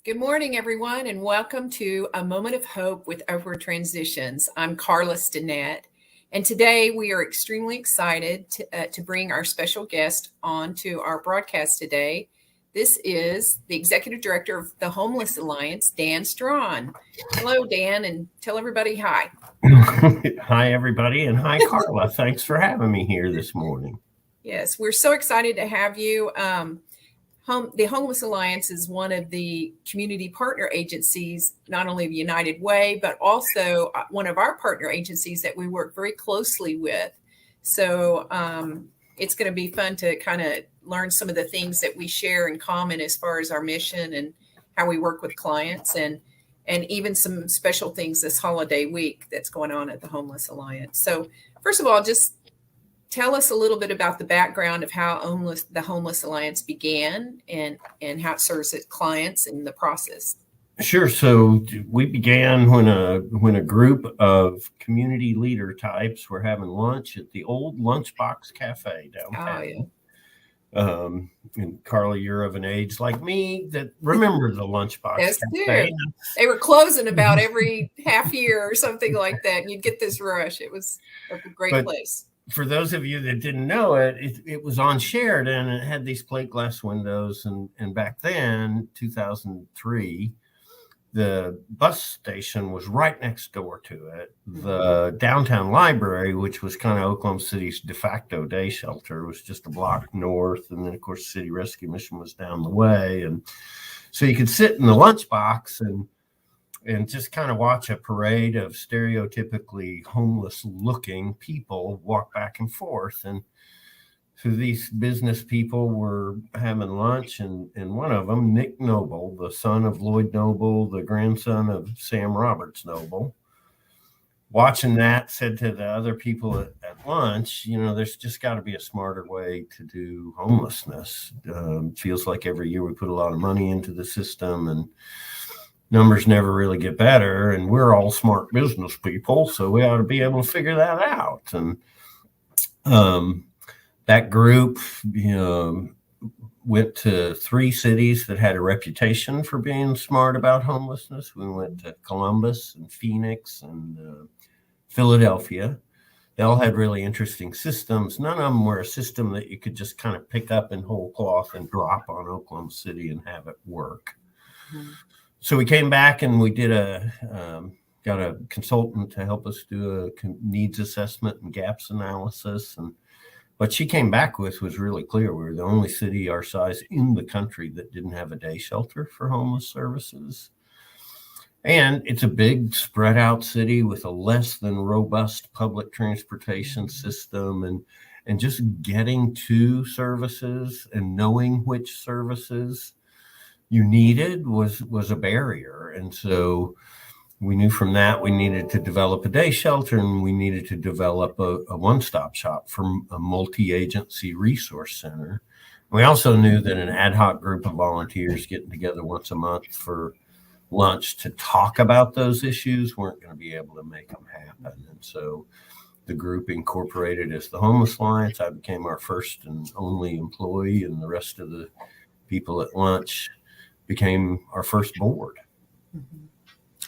Good morning, everyone, and welcome to A Moment of Hope with Upward Transitions. I'm Carla Stinnett, and today we are extremely excited to bring our special guest on to our broadcast today. This is the Executive Director of the Homeless Alliance, Dan Straughan. Hello, Dan, and tell everybody hi. Hi, everybody, and hi, Carla. Thanks for having me here this morning. Yes, we're so excited to have you. The Homeless Alliance is one of the community partner agencies, not only of United Way, but also one of our partner agencies that we work very closely with. So it's going to be fun to kind of learn some of the things that we share in common as far as our mission and how we work with clients, and even some special things this holiday week that's going on at the Homeless Alliance. So first of all, just tell us a little bit about the background of how the Homeless Alliance began and how it serves its clients in the process. Sure. So we began when a group of community leader types were having lunch at the old Lunchbox Cafe downtown. Oh, yeah. And Carla, you're of an age like me that remembers the Lunchbox Yes, Cafe. They were closing about every half year or something like that, and you'd get this rush. It was a great place. For those of you that didn't know it was on Sheridan, and it had these plate glass windows. And back then, 2003, the bus station was right next door to it. The downtown library, which was kind of Oklahoma City's de facto day shelter, was just a block north. And then, of course, the City Rescue Mission was down the way. And so you could sit in the lunchbox and just kind of watch a parade of stereotypically homeless-looking people walk back and forth. And so these business people were having lunch, and one of them, Nick Noble, the son of Lloyd Noble, the grandson of Sam Roberts Noble, watching that, said to the other people at lunch, there's just got to be a smarter way to do homelessness. Feels like every year we put a lot of money into the system, and numbers never really get better, and we're all smart business people, so we ought to be able to figure that out. And that group went to 3 cities that had a reputation for being smart about homelessness. We went to Columbus and Phoenix and Philadelphia. They all had really interesting systems. None of them were a system that you could just kind of pick up in whole cloth and drop on Oklahoma City and have it work. Mm-hmm. So we came back and we did got a consultant to help us do a needs assessment and gaps analysis. And what she came back with was really clear. We were the only city our size in the country that didn't have a day shelter for homeless services. And it's a big spread out city with a less than robust public transportation system, and just getting to services and knowing which services you needed was a barrier. And so we knew from that we needed to develop a day shelter, and we needed to develop a one-stop shop for a multi-agency resource center. We also knew that an ad hoc group of volunteers getting together once a month for lunch to talk about those issues weren't going to be able to make them happen. And so the group incorporated as the Homeless Alliance. I became our first and only employee, and the rest of the people at lunch became our first board. Mm-hmm.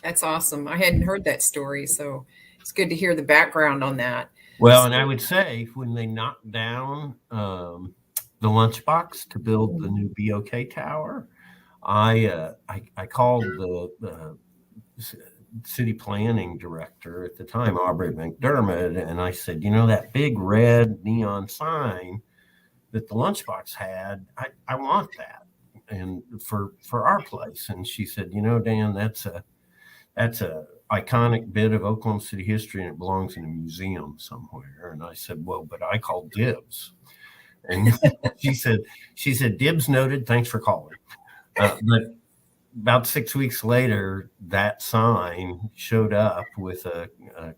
That's awesome. I hadn't heard that story, so it's good to hear the background on that. Well, and I would say when they knocked down the lunchbox to build the new BOK tower, I called the city planning director at the time, Aubrey McDermott, and I said, that big red neon sign that the lunchbox had, I want that. And for our place. And she said, Dan, that's a iconic bit of Oklahoma City history, and it belongs in a museum somewhere. And I said, well, but I called dibs. And she said, dibs noted, thanks for calling. But about 6 weeks later, that sign showed up with a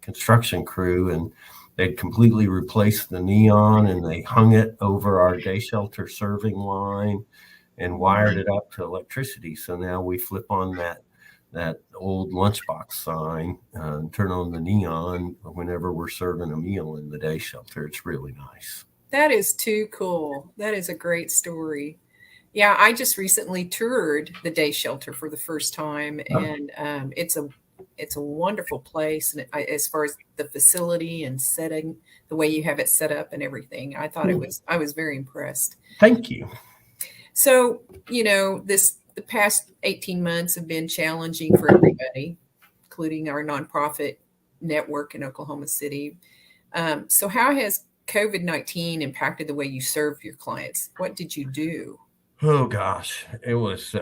construction crew, and they'd completely replaced the neon, and they hung it over our day shelter serving line and wired it up to electricity. So now we flip on that old lunchbox sign and turn on the neon whenever we're serving a meal in the day shelter. It's really nice. That is too cool. That is a great story. Yeah, I just recently toured the day shelter for the first time, and it's a wonderful place. And as far as the facility and setting, the way you have it set up and everything, I thought I was very impressed. Thank you. So, the past 18 months have been challenging for everybody, including our nonprofit network in Oklahoma City. So, how has COVID-19 impacted the way you serve your clients? What did you do? Oh gosh, it was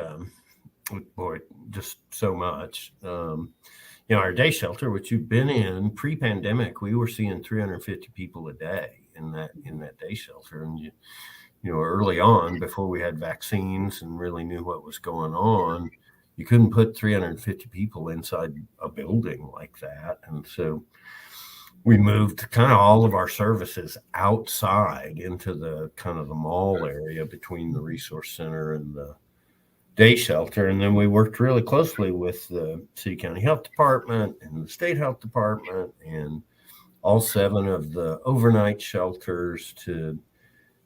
boy, just so much. Our day shelter, which you've been in pre-pandemic, we were seeing 350 people a day in that day shelter, and early on, before we had vaccines and really knew what was going on, you couldn't put 350 people inside a building like that, and so we moved kind of all of our services outside into the kind of the mall area between the resource center and the day shelter. And then we worked really closely with the city county health department and the state health department and all 7 of the overnight shelters to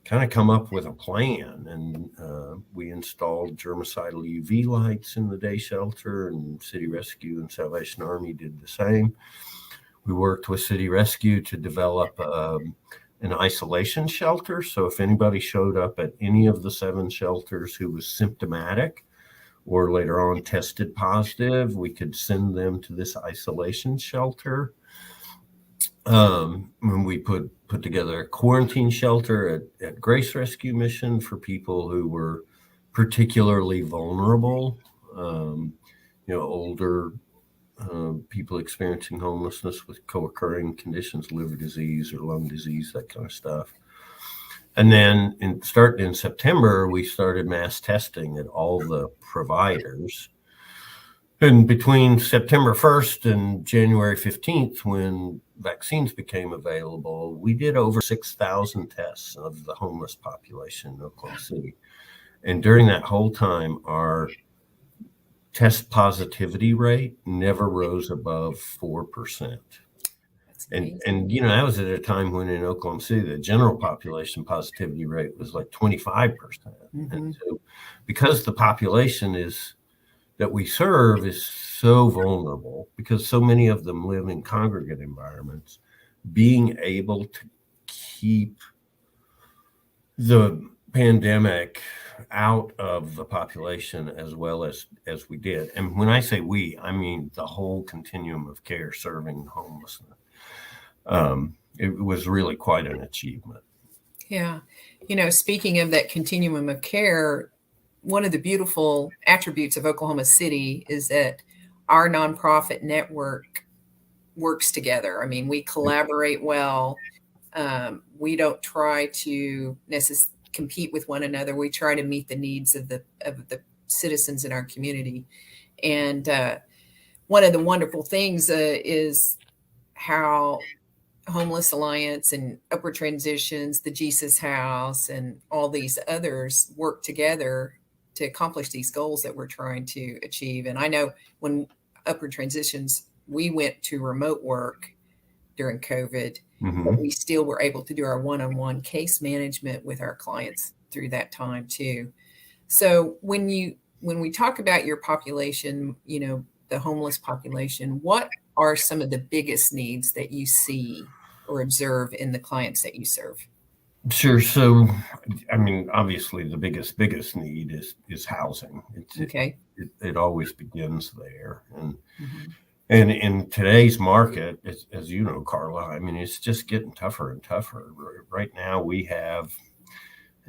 kind of come up with a plan. And we installed germicidal UV lights in the day shelter, and City Rescue and Salvation Army did the same. We worked with City Rescue to develop an isolation shelter. So if anybody showed up at any of the 7 shelters who was symptomatic or later on tested positive, we could send them to this isolation shelter. When we put together a quarantine shelter at Grace Rescue Mission for people who were particularly vulnerable, older people experiencing homelessness with co-occurring conditions, liver disease or lung disease, that kind of stuff. And then starting in September, we started mass testing at all the providers. And between September 1st and January 15th, when vaccines became available, we did over 6,000 tests of the homeless population in Oklahoma City. And during that whole time, our test positivity rate never rose above 4%. And that was at a time when in Oklahoma City, the general population positivity rate was like 25%. Mm-hmm. And so because the population that we serve is so vulnerable, because so many of them live in congregate environments, being able to keep the pandemic out of the population as well as we did. And when I say we, I mean the whole continuum of care serving homelessness. It was really quite an achievement. Yeah. Speaking of that continuum of care, one of the beautiful attributes of Oklahoma City is that our nonprofit network works together. I mean, we collaborate well. We don't try to necessarily compete with one another. We try to meet the needs of the citizens in our community. And one of the wonderful things is how Homeless Alliance and Upward Transitions, the Jesus House, and all these others work together to accomplish these goals that we're trying to achieve. And I know when Upward Transitions, we went to remote work during COVID, mm-hmm. but we still were able to do our one-on-one case management with our clients through that time too. So when we talk about your population, the homeless population, what are some of the biggest needs that you see or observe in the clients that you serve? Sure. So, I mean, obviously the biggest need is housing. Okay. It always begins there. And mm-hmm. And in today's market, as you know, Carla, I mean, it's just getting tougher and tougher. Right now we have,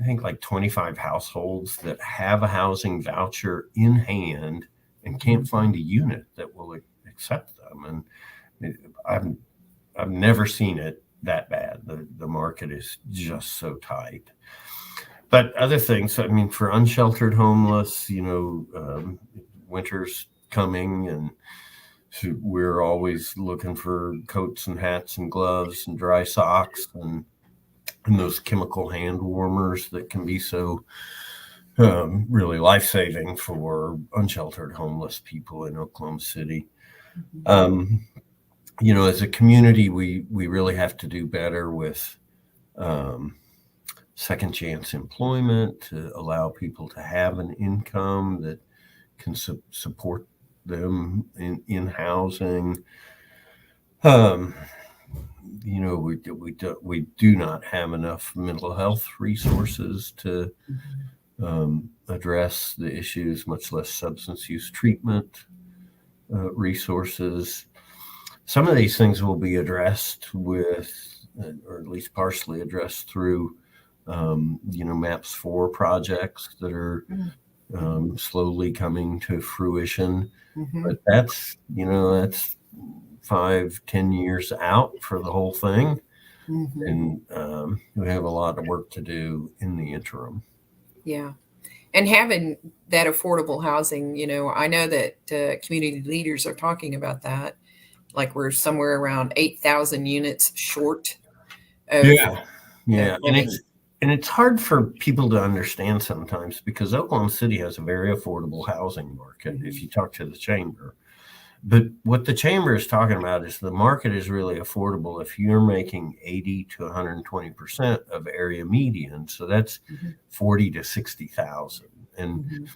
I think, like 25 households that have a housing voucher in hand and can't find a unit that will accept them. And I've never seen it that bad. The market is just so tight. But other things, I mean, for unsheltered homeless, winter's coming, and so we're always looking for coats and hats and gloves and dry socks and those chemical hand warmers that can be so really life-saving for unsheltered homeless people in Oklahoma City. Mm-hmm. As a community, we really have to do better with second chance employment, to allow people to have an income that can support them in housing. We do not have enough mental health resources to address the issues, much less substance use treatment resources. Some of these things will be addressed with, or at least partially addressed through, MAPS 4 projects that are slowly coming to fruition. But that's 5-10 years out for the whole thing. And we have a lot of work to do in the interim. Yeah. And having that affordable housing, I know that community leaders are talking about that. Like we're somewhere around 8,000 units short of And it's hard for people to understand sometimes, because Oklahoma City has a very affordable housing market if you talk to the chamber. But what the chamber is talking about is the market is really affordable if you're making 80 to 120% of area median. So that's 40 to 60,000. And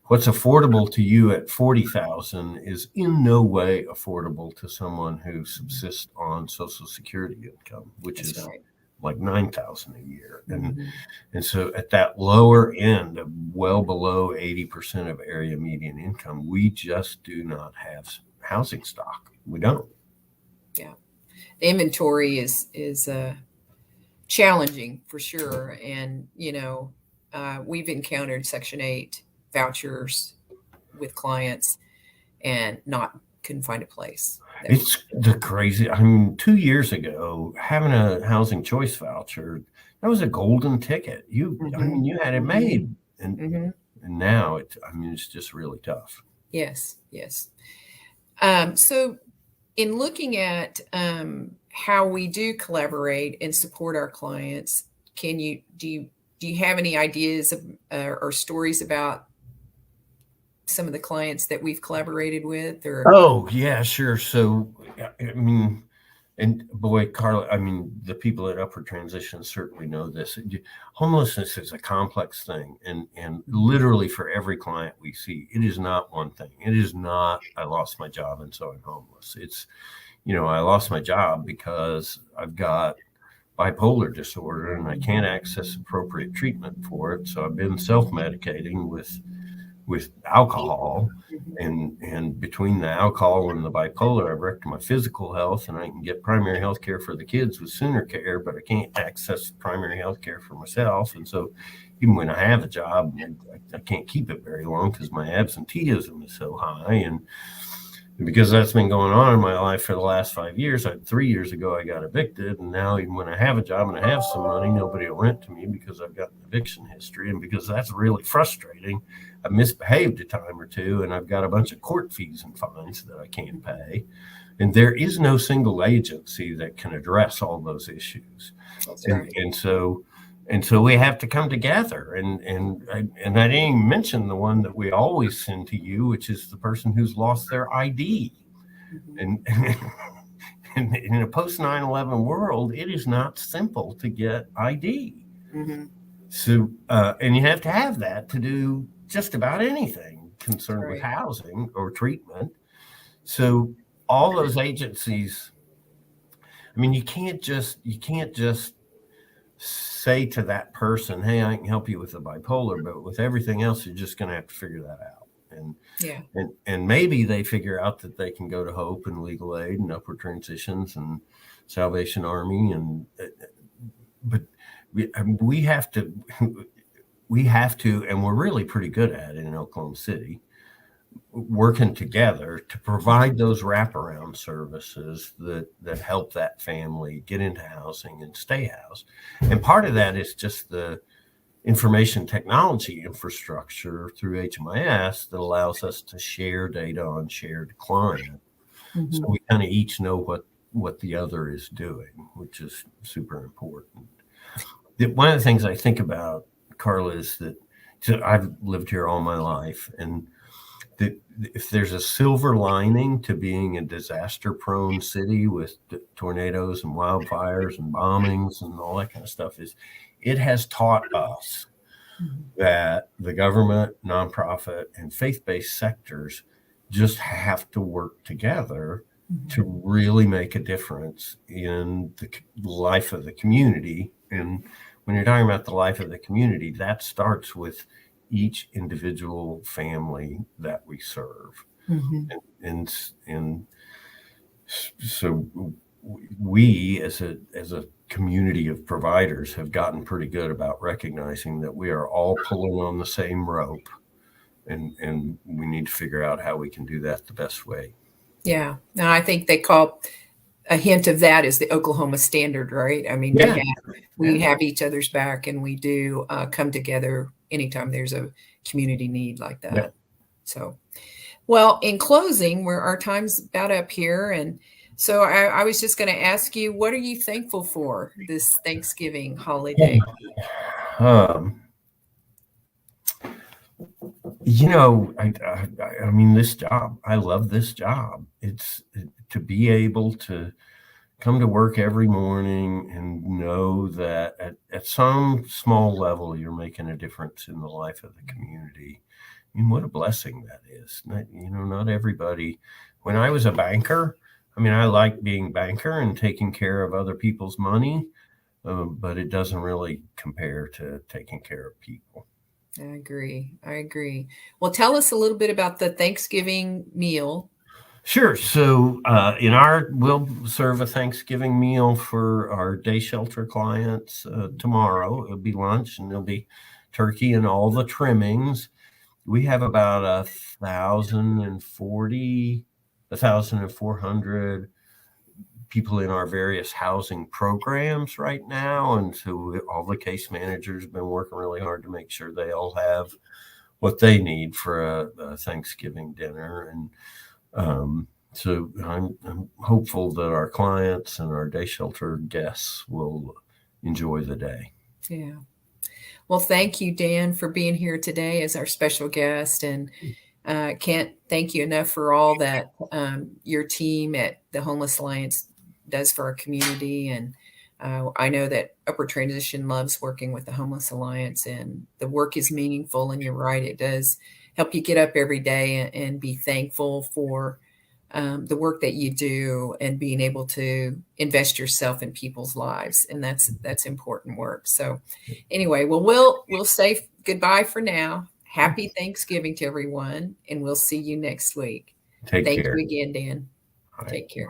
what's affordable to you at 40,000 is in no way affordable to someone who subsists on Social Security income, which is like 9,000 a year. And so at that lower end of well below 80% of area median income, we just do not have housing stock. We don't. Yeah. The inventory is challenging for sure. And, we've encountered Section 8 vouchers with clients and couldn't find a place. It's the crazy. 2 years ago, having a housing choice voucher, that was a golden ticket. You had it made. And now it's just really tough. Yes. So in looking at how we do collaborate and support our clients, do you have any ideas or stories about some of the clients that we've collaborated with? Oh, yeah, sure. So, and boy, Carla, the people at Upward Transition certainly know this. Homelessness is a complex thing. And literally for every client we see, it is not one thing. It is not, I lost my job and so I'm homeless. It's, I lost my job because I've got bipolar disorder and I can't access appropriate treatment for it. So I've been self-medicating with alcohol, and between the alcohol and the bipolar, I've wrecked my physical health, and I can get primary health care for the kids with Sooner Care, but I can't access primary health care for myself. And so even when I have a job, I can't keep it very long because my absenteeism is so high. And because that's been going on in my life for the last 5 years, 3 years ago, I got evicted. And now even when I have a job and I have some money, nobody will rent to me because I've got an eviction history. And because that's really frustrating, I've misbehaved a time or two, and I've got a bunch of court fees and fines that I can't pay. And there is no single agency that can address all those issues. That's right. And so we have to come together. And I didn't even mention the one that we always send to you, which is the person who's lost their ID. And in a post 9/11 world, it is not simple to get ID. So, and you have to have that to do just about anything concerned with housing or treatment. So all those agencies, you can't just say to that person, hey, I can help you with the bipolar, but with everything else, you're just going to have to figure that out. And maybe they figure out that they can go to Hope and Legal Aid and Upward Transitions and Salvation Army, but we have to, and we're really pretty good at it in Oklahoma City, working together to provide those wraparound services that help that family get into housing and stay housed. And part of that is just the information technology infrastructure through HMIS that allows us to share data on shared client. So we kind of each know what the other is doing, which is super important. One of the things I think about, Carla, is that I've lived here all my life, and if there's a silver lining to being a disaster-prone city with tornadoes and wildfires and bombings and all that kind of stuff, is it has taught us that the government, nonprofit, and faith-based sectors just have to work together to really make a difference in the life of the community. And when you're talking about the life of the community, that starts with each individual family that we serve. And so we as a community of providers have gotten pretty good about recognizing that we are all pulling on the same rope, and we need to figure out how we can do that the best way. Yeah. Now I think they call a hint of that is the Oklahoma standard, right? I mean, Yeah. we have each other's back, and we do come together anytime there's a community need like that. Yeah. So, well, in closing, our time's about up here. And so I was just going to ask you, what are you thankful for this Thanksgiving holiday? I mean, this job, I love this job. It's to be able to come to work every morning and know that at some small level, you're making a difference in the life of the community. I mean, what a blessing that is. Not everybody. When I was a banker, I mean, I liked being banker and taking care of other people's money, but it doesn't really compare to taking care of people. I agree. Well, tell us a little bit about the Thanksgiving meal. Sure. So we'll serve a Thanksgiving meal for our day shelter clients tomorrow. It'll be lunch, and there'll be turkey and all the trimmings. We have about 1,400 people in our various housing programs right now. And so all the case managers have been working really hard to make sure they all have what they need for a Thanksgiving dinner. And so I'm hopeful that our clients and our day shelter guests will enjoy the day. Yeah. Well, thank you, Dan, for being here today as our special guest. And can't thank you enough for all that your team at the Homeless Alliance does for our community. And I know that Upward Transition loves working with the Homeless Alliance, and the work is meaningful. And you're right, it does help you get up every day and be thankful for the work that you do and being able to invest yourself in people's lives. And that's important work. So anyway, well, we'll say goodbye for now. Happy Thanksgiving to everyone, and we'll see you next week. Thank you again, Dan. Take care.